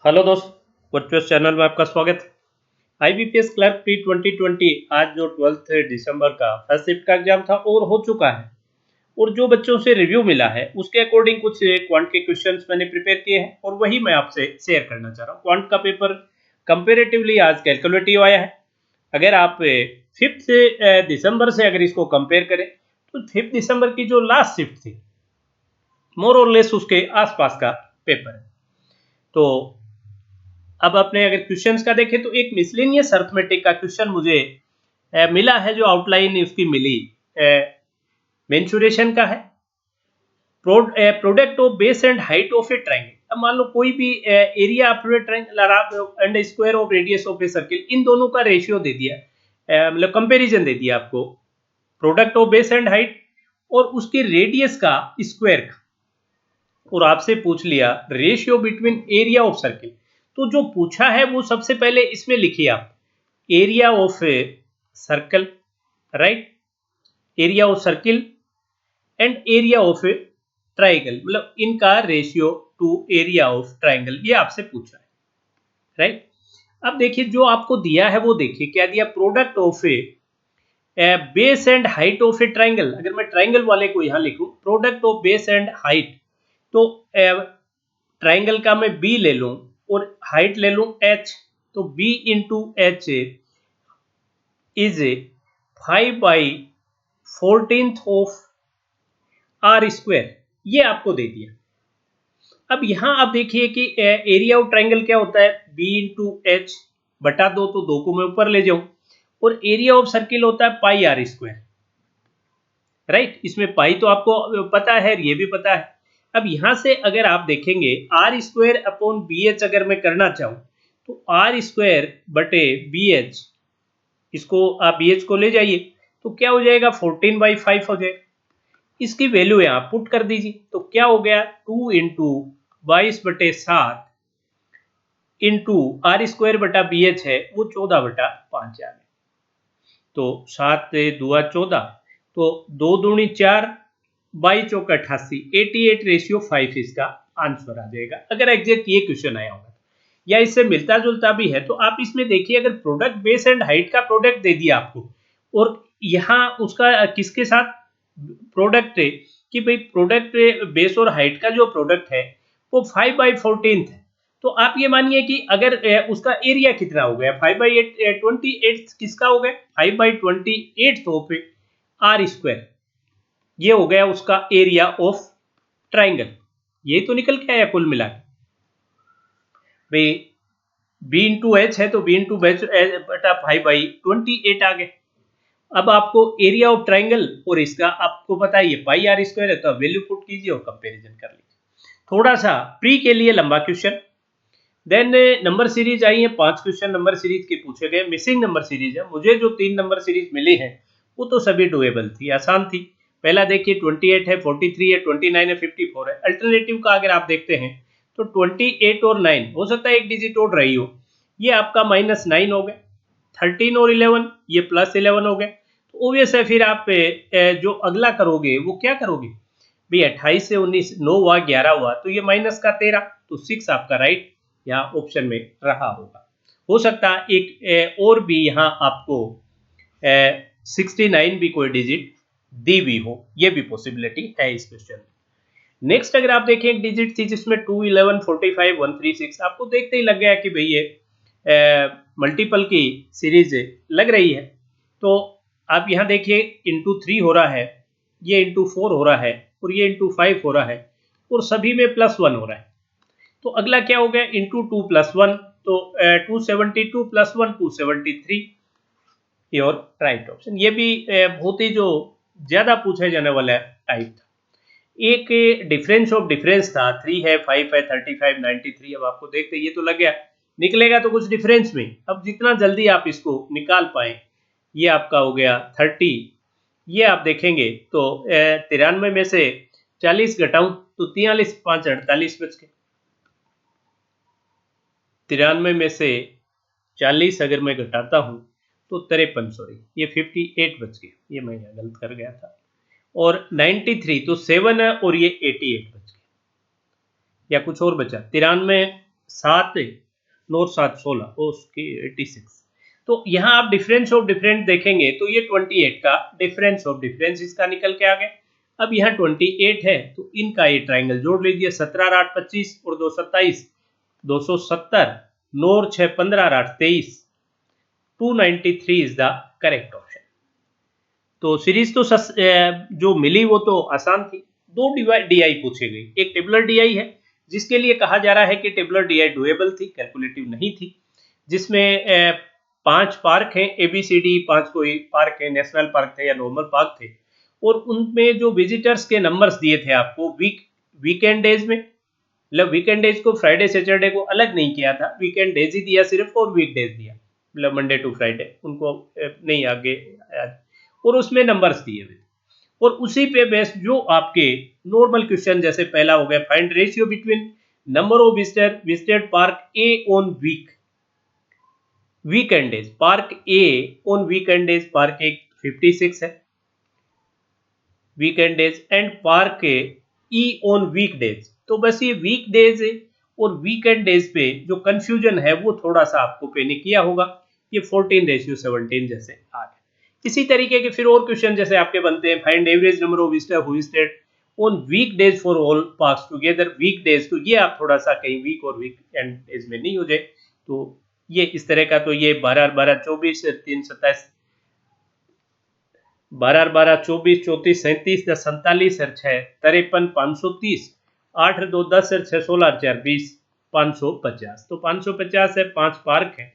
Hello दोस्त, virtual channel में आपका स्वागत है। आईबीपीएस क्लर्क प्री 2020 आज जो 12 दिसंबर का फर्स्ट शिफ्ट का एग्जाम था और हो चुका है। और जो बच्चों से रिव्यू मिला है उसके अकॉर्डिंग कुछ क्वांट के क्वेश्चंस मैंने प्रिपेयर किए हैं और वही मैं आपसे शेयर करना चाह रहा हूँ। क्वांट का पेपर कंपेरेटिवली आज कैलकुलेटिव आया है। अगर आप 5 दिसंबर से अगर इसको कंपेयर करें तो 5 दिसंबर की जो लास्ट शिफ्ट थी मोर और लेस उसके आसपास का पेपर है। तो अब अपने अगर क्वेश्चंस का देखें तो एक मिसलेनियस अर्थमेटिक का क्वेश्चन मुझे मिला है, जो आउटलाइन उसकी मिली मेंसुरेशन का है। Product of base and height of a triangle. अब मान लो कोई भी area of a triangle and square of radius of a circle, इन दोनों का रेशियो दे दिया, मतलब कंपैरिजन दे दिया आपको, product of base and height और उसके रेडियस का स्क्वायर का, और आपसे पूछ लिया ratio between area of circle. तो जो पूछा है वो सबसे पहले इसमें लिखिए आप, area of a circle, right, area of circle and area of A triangle, मतलब इनका ratio two area of triangle, ये आपसे पूछा है, राइट। अब देखिए जो आपको दिया है वो देखिए क्या दिया, product of A base and height of A triangle. अगर मैं ट्राइंगल वाले को यहां लिखूं, product of base and height, तो ट्राइंगल का मैं बी ले लूं और हाइट ले लूं एच, तो B into H is 5/14 of R square, ये आपको दे दिया। अब यहां आप देखिए कि एरिया ऑफ ट्राइंगल क्या होता है, बी इंटू एच बटा 2, तो 2 को मैं ऊपर ले जाऊं, और एरिया ऑफ सर्किल होता है पाई आर स्क्वायर, राइट। इसमें पाई तो आपको पता है, ये भी पता है। अब यहां से अगर आप देखेंगे R square upon B H अगर मैं करना चाहूं, तो आर स्क्वायर बटे बी एच, इसको आप बी एच को ले जाइए तो क्या हो जाएगा, 14/5 हो जाएगा। इसकी वैल्यू यहाँ पुट कर दीजिए, तो क्या हो गया, 2 इंटू 22/7 इंटू आर स्क्वायर बटा बी एच है वो 14/5 आ गया। तो 7 दुआ 14, तो 2 दूनी 4, 22 चौका 88, 88/5 इसका आंसर आ जाएगा, अगर एग्जैक्ट ये क्वेश्चन आया होगा। या इससे मिलता जुलता भी है तो आप इसमें देखिए, अगर प्रोडक्ट बेस एंड हाइट का प्रोडक्ट दे दिया आपको, और यहाँ उसका किसके साथ प्रोडक्ट है कि भाई प्रोडक्ट बेस और हाइट का जो प्रोडक्ट है वो 5/14 है, तो आप ये मानिए कि अगर उसका एरिया कितना हो गया, 5/28 किसका हो गया, 5/28 ऑफ आर स्क्वायर, ये हो गया उसका एरिया ऑफ ट्राइंगल। ये तो निकल के आया कुल मिला के भाई, बी इंटू एच है तो बी इंटू बटा 5/28 आ गए। अब आपको एरिया ऑफ ट्राइंगल और इसका आपको पता है ये पाई आर स्क्वायर है, तो वैल्यू पुट कीजिए और कंपैरिजन कर लीजिए। थोड़ा सा प्री के लिए लंबा क्वेश्चन। देन नंबर सीरीज आई है, 5 क्वेश्चन नंबर सीरीज के पूछे गए, मिसिंग नंबर सीरीज है। मुझे जो 3 नंबर सीरीज मिली है वो तो सभी डुएबल थी, आसान थी। पहला देखिए 28 है, 43 है, 29 है, 54 है। अल्टरनेटिव का अगर आप देखते हैं तो 28 और 9 हो सकता है एक डिजिट और रही हो, ये आपका -9 हो गए। 13 और 11 ये +11 हो गए। तो ओबियस है फिर आप जो अगला करोगे वो क्या करोगे भाई, 28 से 19 9 हुआ, 11 हुआ, तो ये माइनस का 13, तो 6 आपका राइट यहाँ ऑप्शन में रहा होगा। हो सकता है एक और भी यहाँ आपको 69 भी कोई डिजिट दी भी हो, ये भी पॉसिबिलिटी है इस क्वेश्चन में। नेक्स्ट अगर आप देखें एक डिजिट थी जिसमें 2 11 45 136, आपको देखते ही लग गया कि भाई ये मल्टीपल की सीरीज लग रही है। तो आप यहाँ देखिए इंटू 3 हो रहा है, ये इंटू 4 हो रहा है, और ये इंटू 5 हो रहा है, और सभी में +1 हो रहा है। तो अगला क्या हो गया, इंटू 2 + 1, तो 272 + 1 273, योर राइट ऑप्शन। ये भी बहुत ही जो ज्यादा पूछे जाने वाला टाइप था। एक डिफरेंस ऑफ डिफरेंस था, 3 है, 5 है, 35 93। अब आपको देखते ये तो लग गया, निकलेगा तो कुछ डिफरेंस में। अब जितना जल्दी आप इसको निकाल पाए, ये आपका हो गया 30। ये आप देखेंगे तो 93 में से 40 घटाऊं तो 43 5 48 बच गए। 93 में से 40 अगर मैं घटाता हूं तो 53, सॉरी ये 58 बच गए, ये मैं गलत कर गया था। और 93 तो 7 है, और ये 88 बच गया, या कुछ और बचा, 93 7 नौ 7 16 उसके 86। तो यहाँ आप डिफरेंस ऑफ डिफरेंस देखेंगे तो ये 28 का डिफरेंस ऑफ डिफरेंस इसका निकल के आ गया। अब यहाँ 28 है तो इनका ये ट्राइंगल जोड़ लीजिए, 17 8 25 और 2 27 270 9 6 15 8 23 293 इज द करेक्ट ऑप्शन। तो सीरीज तो जो मिली वो तो आसान थी। दो डीआई पूछे गई, एक टेबुलर डीआई है जिसके लिए कहा जा रहा है कि टेबुलर डीआई डुएबल थी, कैलकुलेटिव नहीं थी, जिसमें 5 पार्क हैं ABCD, 5 कोई पार्क है, नेशनल पार्क थे या नॉर्मल पार्क थे, और उनमें जो विजिटर्स के नंबर्स दिए थे आपको वीकेंड डेज में, मतलब वीकेंड डेज को फ्राइडे सैटरडे को अलग नहीं किया था, वीकेंड डेज ही दिया सिर्फ, और वीक डेज दिया, मतलब मंडे टू फ्राइडे उनको नहीं आगे, और उसमें नंबर्स दिए हुए, और उसी पे बेस्ड जो आपके नॉर्मल क्वेश्चन जैसे पहला हो गया, find ratio between number of visited park A on weekend days, park A on weekend days, park A 56 है weekend days, and park E on week days. तो बस ये वीक डेज और वीकेंड डेज पे जो कंफ्यूजन है वो थोड़ा सा आपको पैनिक किया होगा, ये 14:17 जैसे आ गया। इसी तरीके के फिर और क्वेश्चन जैसे आपके बनते हैं, find average number of visitor who visited on week days for all parks together, week days, तो ये आप थोड़ा सा कहीं वीक और वीकेंड डेज में नहीं हो जाए, तो ये इस तरह का, तो ये 12 12 24 3 27 12 12 24 34 37 10 47 6 53 530 8 2 10 6 16 4 20 550। तो 550 है, 5 पार्क है,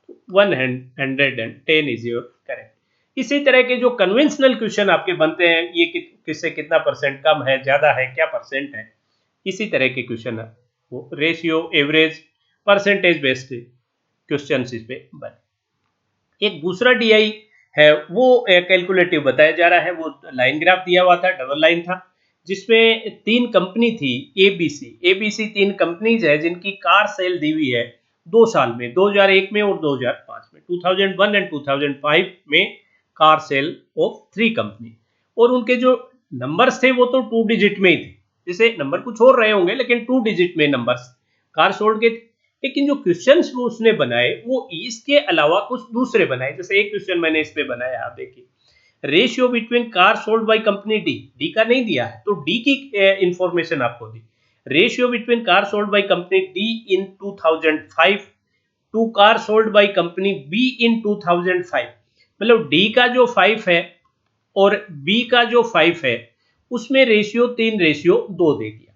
110 इज योर करेक्ट। इसी तरह के जो कन्वेंशनल क्वेश्चन आपके बनते हैं, ये किससे कितना परसेंट कम है, ज्यादा है, क्या परसेंट है, इसी तरह के क्वेश्चन है वो ratio average percentage based question इस पे बने। एक दूसरा डीआई है वो कैलकुलेटिव बताया जा रहा है, वो लाइन ग्राफ दिया हुआ था, डबल लाइन था, जिसमें 3 कंपनी थी एबीसी 3 कंपनीज है जिनकी कार सेल दी हुई है 2 साल में, 2001 में और 2005 में, 2001 एंड 2005 में कार सेल ऑफ 3 कंपनी, और उनके जो नंबर्स थे वो तो 2 डिजिट में ही थे, जैसे नंबर कुछ और रहे होंगे लेकिन 2 डिजिट में नंबर्स कार सोल्ड के थे। लेकिन जो क्वेश्चंस वो उसने बनाए वो इसके अलावा कुछ दूसरे बनाए, जैसे एक क्वेश्चन मैंने इस पे बनाया, आप देखिए, ratio between car sold by company D का नहीं दिया है तो डी की इंफॉर्मेशन आपको दी, ratio between car sold by company D in 2005 to car sold by company B in 2005, मतलब डी का जो 5 है और बी का जो 5 है उसमें रेशियो 3:2 दे दिया।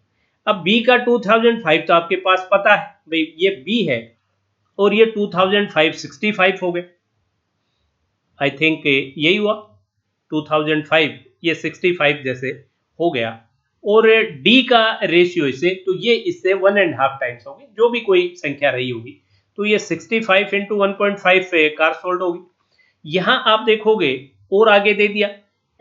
अब बी का 2005 तो आपके पास पता है भाई ये बी है, और ये 2005 65 हो गए, आई थिंक यही हुआ, 2005 ये 65 जैसे हो गया, और डी का रेशियो इसे, तो ये इससे 1.5 टाइम्स होगी, जो भी कोई संख्या रही होगी, तो ये 65 इंटू 1.5 कार सोल्ड होगी। यहाँ आप देखोगे और आगे दे दिया,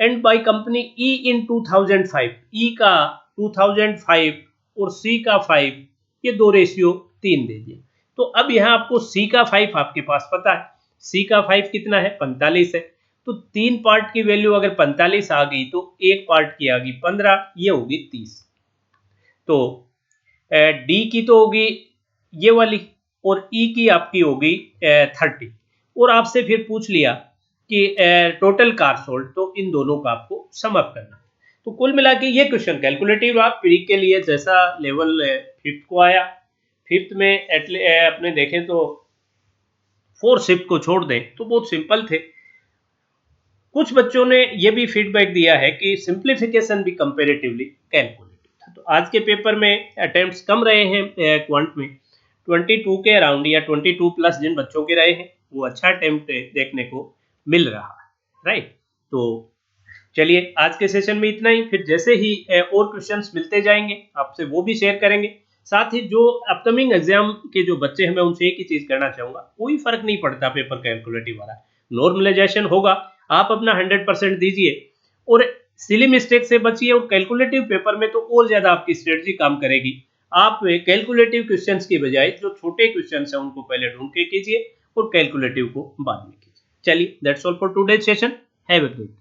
एंड बाय कंपनी ई इन 2005, ई का 2005 और सी का 5, ये 2:3 दे दिया। तो अब यहाँ आपको सी का 5 आपके पास पता है, सी का 5 कितना है, 45 है, तो 3 पार्ट की वैल्यू अगर 45 आ गई तो एक पार्ट की आ गई 15, ये होगी 30। तो डी की तो होगी ये वाली, और ई की आपकी होगी 30, और आपसे फिर पूछ लिया कि टोटल कार सोल्ड, तो इन दोनों का आपको सम अप करना। तो कुल मिला के ये क्वेश्चन कैलकुलेटिव आप प्री के लिए जैसा लेवल 5th को आया, 5th में अपने देखें तो 4 शिफ्ट को छोड़ दें तो बहुत सिंपल थे। कुछ बच्चों ने ये भी फीडबैक दिया है कि सिंप्लीफिकेशन भी कंपैरेटिवली कैलकुलेटिव था। तो आज के पेपर में अटेम्प्ट्स कम रहे हैं क्वांट में, 22 के अराउंड या 22 प्लस जिन बच्चों के रहे हैं वो अच्छा अटेम्प्ट देखने को मिल रहा है, राइट। तो चलिए आज के सेशन में इतना ही, फिर जैसे ही और क्वेश्चंस मिलते जाएंगे आपसे वो भी शेयर करेंगे। साथ ही जो अपकमिंग एग्जाम के जो बच्चे हैं मैं उनसे एक ही चीज करना चाहूंगा, कोई फर्क नहीं पड़ता पेपर कैलकुलेटिव वाला, नॉर्मलाइजेशन होगा, आप अपना 100% दीजिए और सिली मिस्टेक से बचिए, और कैलकुलेटिव पेपर में तो और ज्यादा आपकी स्ट्रेटजी काम करेगी। आप कैलकुलेटिव क्वेश्चंस की बजाय जो छोटे क्वेश्चंस हैं उनको पहले ढूंढ के कीजिए और कैलकुलेटिव को बाद में कीजिए। चलिए that's all for today session, have a good.